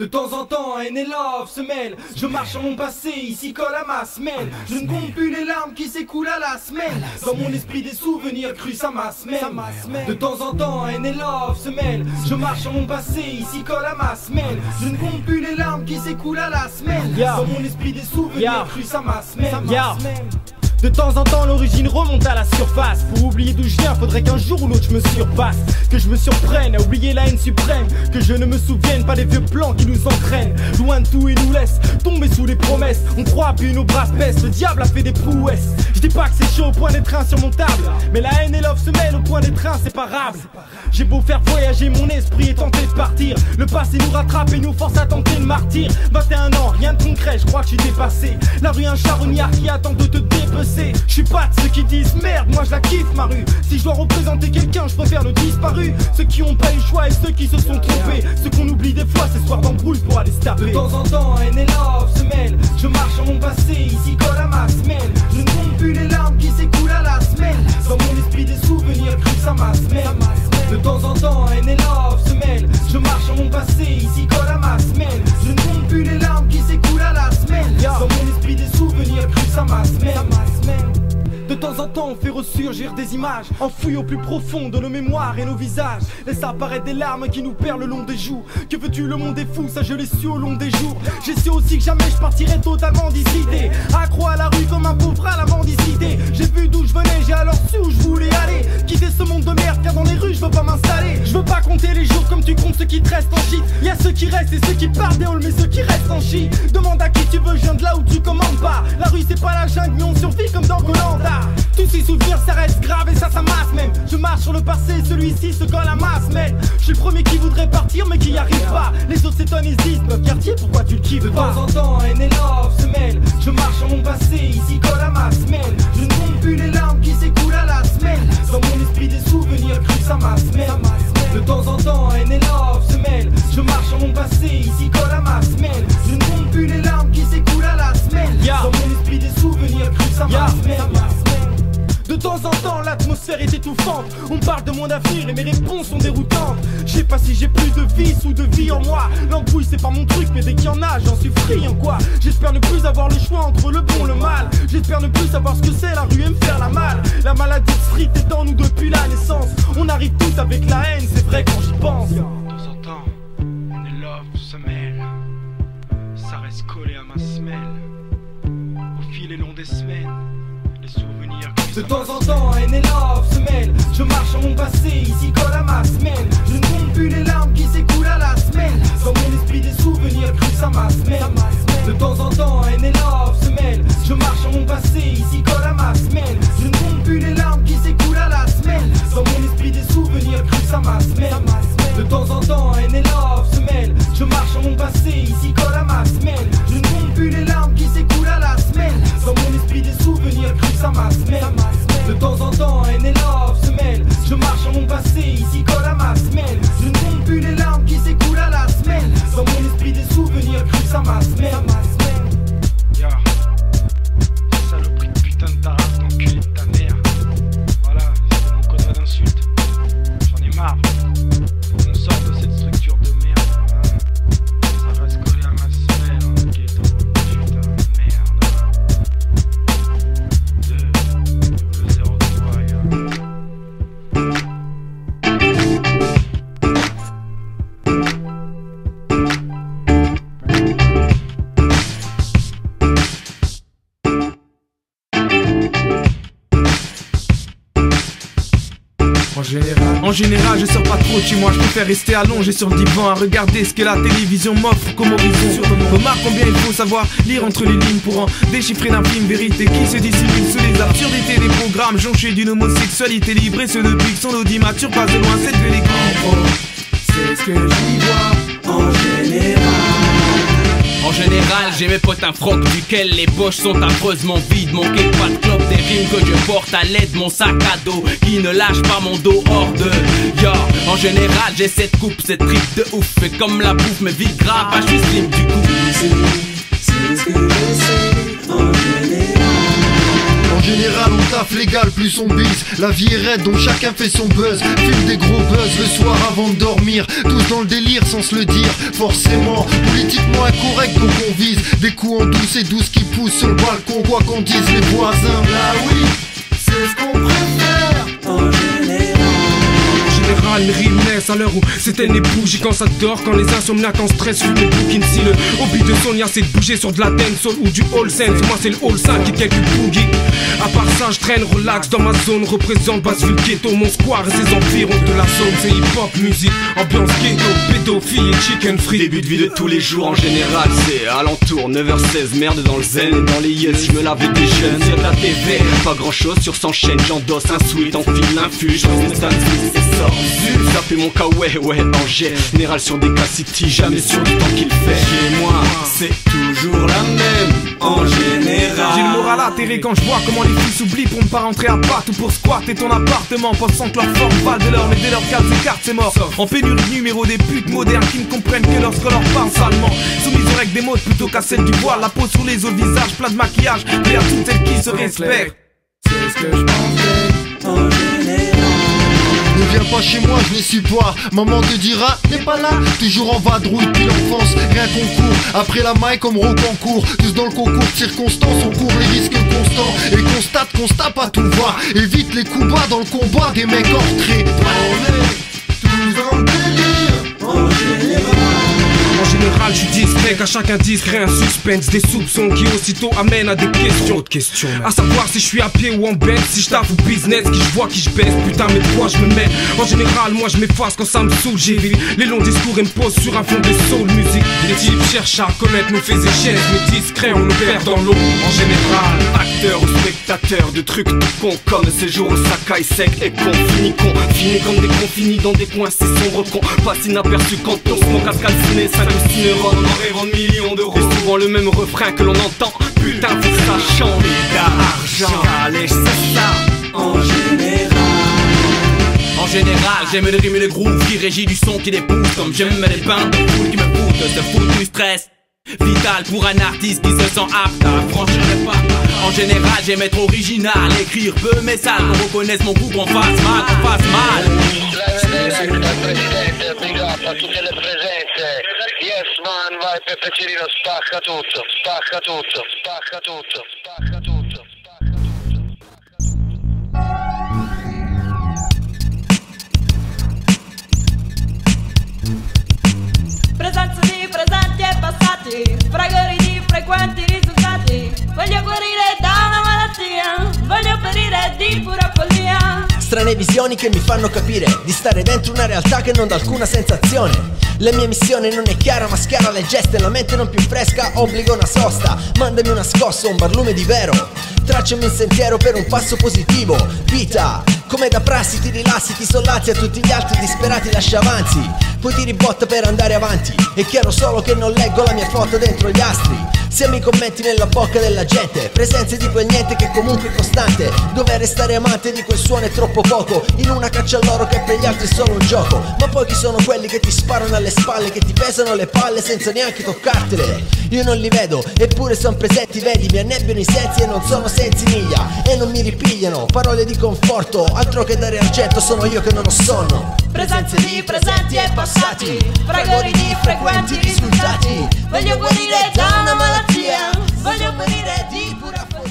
De temps en temps, haine et love se mêlent. Je marche en mon passé, ici colle à ma semelle. Je ne compte plus les larmes qui s'écoulent à la semelle. Dans mon esprit des souvenirs crus, ça m'asmène. De temps en temps, haine et love se mêlent. Je marche en mon passé, ici colle à ma semelle. Je ne compte plus les larmes qui s'écoulent à la semelle. Dans mon esprit des souvenirs crus, ça m'asmène. De temps en temps l'origine remonte à la surface. Pour oublier d'où je viens, faudrait qu'un jour ou l'autre je me surpasse. Que je me surprenne à oublier la haine suprême. Que je ne me souvienne pas des vieux plans qui nous entraînent. Loin de tout et nous laisse tomber sous les promesses. On croit puis nos bras se baissent, le diable a fait des prouesses. Je dis pas que c'est chaud au point d'être insurmontable, mais la haine et love se mêlent au point d'être inséparables. J'ai beau faire voyager mon esprit et tenter de partir, le passé nous rattrape et nous force à tenter le martyr. 21 ans, rien de concret, je crois que je suis dépassé. La rue un charognard qui attend de te dépecer. Je suis pas de ceux qui disent merde, moi je la kiffe ma rue. Si je dois représenter quelqu'un, je préfère le disparu. Ceux qui ont pas eu le choix et ceux qui se sont trompés. Ceux qu'on oublie des fois, c'est soir d'embrouille pour aller se taper. De temps en temps, haine et love se mêlent. Je marche en mon passé, ici colle à ma semelle. Je ne compte plus les larmes qui s'écoulent à la semelle. Dans mon esprit des souvenirs crus, ça m'asmène. De temps en temps, haine et love se mêlent. Je marche en mon passé, ici colle à ma semelle. Je ne compte plus les larmes qui s'écoulent à la semelle. Dans mon esprit des souvenirs crus, ça m'asmène. De temps en temps on fait ressurgir des images enfouies au plus profond de nos mémoires et nos visages. Laisse apparaître des larmes qui nous perdent le long des joues. Que veux-tu, le monde est fou, ça je l'ai su au long des jours. J'ai su aussi que jamais je partirai totalement d'ici. Accro à la rue comme un pauvre à la mendicité. J'ai vu d'où je venais, j'ai alors su où je voulais aller. Quitter ce monde de merde car dans les rues je veux pas m'installer. Je veux pas compter les jours comme tu comptes ceux qui te restent en shit. Y'a ceux qui restent et ceux qui partent des halls, mais ceux qui restent en shit. Demande à qui tu veux, je viens de là où tu commandes pas. La rue c'est pas la jungle mais on survit comme dans Koh-Lanta. Tous ces souvenirs ça reste grave et ça masse même. Je marche sur le passé, celui-ci se colle à ma semelle. Je suis le premier qui voudrait partir mais qui y arrive pas. Les autres s'étonnent et se disent notre quartier pourquoi tu le kiffes pas. De temps en temps haine et love se mêlent. Je marche en mon passé, ici colle à ma semelle. Je ne compte plus les larmes qui s'écoulent à la semelle. Dans mon esprit des souvenirs crus, ça m'asmène. De temps en temps haine et love se mêlent. Je marche en mon passé, ici colle à ma semelle. Je ne compte plus les larmes qui s'écoulent à la semelle. Dans mon esprit des souvenirs crus, ça m'asmène. De temps en temps l'atmosphère est étouffante. On parle de mon avenir et mes réponses sont déroutantes. Je sais pas si j'ai plus de vice ou de vie en moi. L'embrouille c'est pas mon truc mais dès qu'il y en a j'en suis friand quoi. J'espère ne plus avoir le choix entre le bon et le mal. J'espère ne plus savoir ce que c'est la rue et me faire la malle. La maladie de street est en nous depuis la naissance. On arrive tous avec la haine, c'est vrai quand j'y pense. De temps en temps, les love se mêlent. Ça reste collé à ma semelle. Au fil et long des semaines, les souvenirs. De temps en temps, haine et love se mêlent. Je marche en mon passé, ici colle à ma semelle. Je ne compte plus les larmes qui s'écoulent à la semelle. Dans mon esprit des souvenirs crus, ça m'asmène. De temps en temps, haine et love se mêlent. Je marche en mon passé, ici colle à ma semelle. Je ne compte plus les larmes qui s'écoulent à la semelle. Dans mon esprit des souvenirs crus, ça m'asmène. De temps en temps, haine et love se mêlent. Je marche en mon passé, ici colle à ma semelle. Je ne compte plus les larmes qui s'écoulent à la semelle. Dans mon esprit des souvenirs crus, ça m'asmène. De temps en temps, haine et love se mêlent. Je marche en mon passé, ici colle à ma semelle. Je ne compte plus les larmes qui s'écoulent à la semelle. Dans mon esprit des souvenirs crus, ça m'asmène. Ya, saloperie de putain de ta race, d'enculé de ta mère. Voilà, c'est mon quota d'insultes. J'en ai marre. On sort de cette structure de merde. Voilà. Ça reste collé à ma semelle, hein, ghetto. Putain de merde. 2-0-3, ya. En général, je sors pas trop de chez moi, je préfère rester allongé sur le divan à regarder ce que la télévision m'offre comme horizon. Remarque combien il faut savoir lire entre les lignes pour en déchiffrer l'infime vérité qui se dissimule sous les absurdités des programmes jonchés d'une homosexualité libre et ce depuis que son audimat surpasse de loin cette belle écran. C'est ce que j'y vois en général. En général, j'ai mes potes un froc duquel les poches sont affreusement vides. Mon cake pas de clope, des rimes que je porte à l'aide, mon sac à dos qui ne lâche pas mon dos hors de ya. En général, j'ai cette coupe, cette trip de ouf. Fait comme la bouffe, mais vite grave, je suis slim du coup. C'est ce que je sais en général. général on taffe légal plus on bise. La vie est raide donc chacun fait son buzz. Fume des gros buzz le soir avant de dormir. Tous dans le délire sans se le dire. Forcément, politiquement incorrect donc on vise. Des coups en douce et douce qui poussent sur le balcon. Quoi qu'on dise les voisins. Là oui, c'est ce qu'on préfère en général. Mes rimes naissent à l'heure où c'était les bougies quand ça dort, quand les insomniaques en stress fument le booking. Si le hobby de Sonia c'est de bouger sur de la dancehall ou du all sense, moi c'est le all 5 et quelques boogies. À part ça je traîne relax dans ma zone, représente Basseville ghetto, mon square et ses environs de la zone. C'est hip hop, musique, ambiance ghetto, pédophile et chicken free. Début de vie de tous les jours en général, c'est alentour 9h16, merde dans le zen et dans les yes, je me lave des jeunes sur la TV, pas grand chose sur s'enchaîne, j'endosse un sweat, enfile l'infus, je fais une stand et sort. Ça fait mon kawaii, ouais, en général sur des K-City, jamais sur du temps qu'il fait. Chez moi, c'est toujours la même, en général. J'ai le moral atterré quand je vois comment les filles s'oublient pour ne pas rentrer à Bath ou pour squatter ton appartement, pensant que leur forme valent de l'or, mais dès leur carte s'écarte c'est mort. En pénurie de numéro des putes modernes qui ne comprennent que lorsque leur parle salement. Soumises aux règles des modes plutôt qu'à celles du voile, la peau sur les os, visage plein de maquillage, mais à toutes celles qui se respectent. C'est ce que je pensais en général. Ne viens pas chez moi, je n'y suis pas. Maman te dira, t'es pas là. Toujours en vadrouille depuis l'enfance, rien qu'on court. Après la maille comme Rocancourt. Tous dans le concours de circonstances, on court les risques constants. Et constate qu'on se tape à tout va. Évite les coups bas dans le combat des mecs hors trait. On est tous dans le délire en général. En général, je suis discret, qu'à chaque indice crée un suspense, des soupçons qui aussitôt amènent à des questions. À savoir si je suis à pied ou en bête, si je taffe ou business, qui je vois, qui je baisse, putain mais de quoi je me mets. En général, moi je m'efface quand ça me saoule, j'évite les longs discours et me pose sur un fond de soul music. Les types cherchent à connaître nos faits et gestes, mais discrets on nous perd dans l'eau. En général, acteur ou spectateur de trucs tout cons, comme ces jours où ça caille sec et qu'on finit comme des confinis dans des coins si sombres qu'on passe inaperçu quand on se manque à se calciner 5 ou 6 neurones en rêvant de millions d'euros. Et souvent le même refrain que l'on entend, putain faut que ça change. D'argent, allez c'est ça en général. En général, j'aime le rythme et le groove qui régit du son qui les pousse. Comme j'aime les bains de foule qui me foutent, se foutent du stress. Vital pour un artiste qui se sent apte à franchir les pas. En général, j'aime être original, écrire peu mais sale, qu'on reconnaisse mon goût, qu'on fasse mal, qu'on fasse mal. Big up a tutte le presenze. Yes man, vai Peppe Cirino, spacca tutto, spacca tutto, spacca tutto, spacca tutto. Presenza di presenti e passati, fragori di frequenti risultati. Voglio guarire da una malattia, voglio perire di pura follia. Strane visioni che mi fanno capire di stare dentro una realtà che non dà alcuna sensazione. La mia missione non è chiara ma schiara le gesta e la mente non più fresca obbliga una sosta. Mandami una scossa, un barlume di vero. Tracciami un sentiero per un passo positivo. Vita, come da prassi ti rilassi, ti sollazzi a tutti gli altri disperati lascia avanzi. Poi ti ribotta per andare avanti. È chiaro solo che non leggo la mia foto dentro gli astri. Siamo i commenti nella bocca della gente, presenze di quel niente che comunque è costante. Dove restare amante di quel suono è troppo poco, in una caccia all'oro che per gli altri è solo un gioco. Ma poi chi sono quelli che ti sparano alle spalle, che ti pesano le palle senza neanche toccartele? Io non li vedo, eppure sono presenti, vedi, mi annebbiano i sensi e non sono senza miglia. E non mi ripigliano, parole di conforto, altro che dare argento, sono io che non ho sonno. Presenze di presenti e passati, fragori di frequenti risultati. Voglio guarire da una malattia, voglio morire di pura follia.